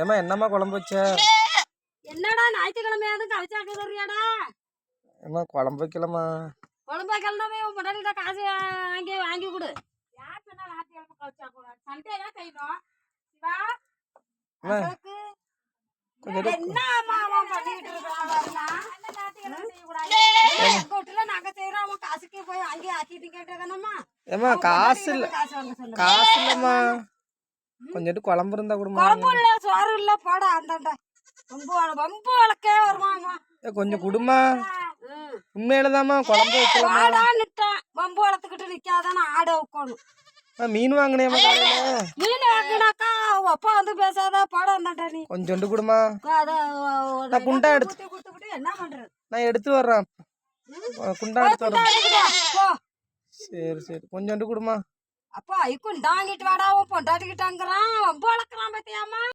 ஏமா என்னம்மா குழம்பு வச்ச? என்னடா ஞாயிற்றுக்கிழமையாவது கவிச்சாக்க சொல்றியாடா? ஏமா குழம்பு வைக்கலம்மா. குழம்பு வைக்கலனாவே உன் பொண்டாட்டிட்ட காசு வாங்கி கொடு. யார் சொன்னா ஞாயிற்றுக்கிழமை கவிச்சா கூட சண்டே தான் செய்யணும். என்னம்மா அவன் பண்ணிட்டு இருக்கான்? எங்க வீட்டுல நாங்க செய்யறோம், அவன் காசுக்கு போய் வாங்கி ஆக்கிட்டு கேட்டதானம்மா. ஏமா காசு இல்ல, காசு இல்லம்மா. கொஞ்சம் குழம்பு இருந்தா கொடுமா. குழம்பு இல்ல, சோறு இல்ல, போடா அந்தாண்ட. வம்பு வளர்க்கே வருமாமா. கொஞ்சம் குடுமா. உண்மையிலதாம்மா குழம்பு வைக்கலாம். வம்பு வளர்த்துக்கிட்டு நிக்காதானே ஆட வைக்கணும். மீன் வாங்கினேம்மா. மீன் வாங்கினாக்கா அப்பா வந்து பேசாத, போட வந்தாண்டா நீ. கொஞ்சோண்டு குடுமா. நான் குண்டா எடுத்து என்ன பண்றது? நான் எடுத்து வர்றேன். குண்டா எடுத்து வர்றேன். சரி சரி, கொஞ்சோண்டு குடுமா. அப்பா ஐக்கும் டாங்கிட்டு வாடா, உன் பொண்டாட்டிக்கிட்டாங்கிறான், வம்பு வளர்க்குறான் பத்தியாமா.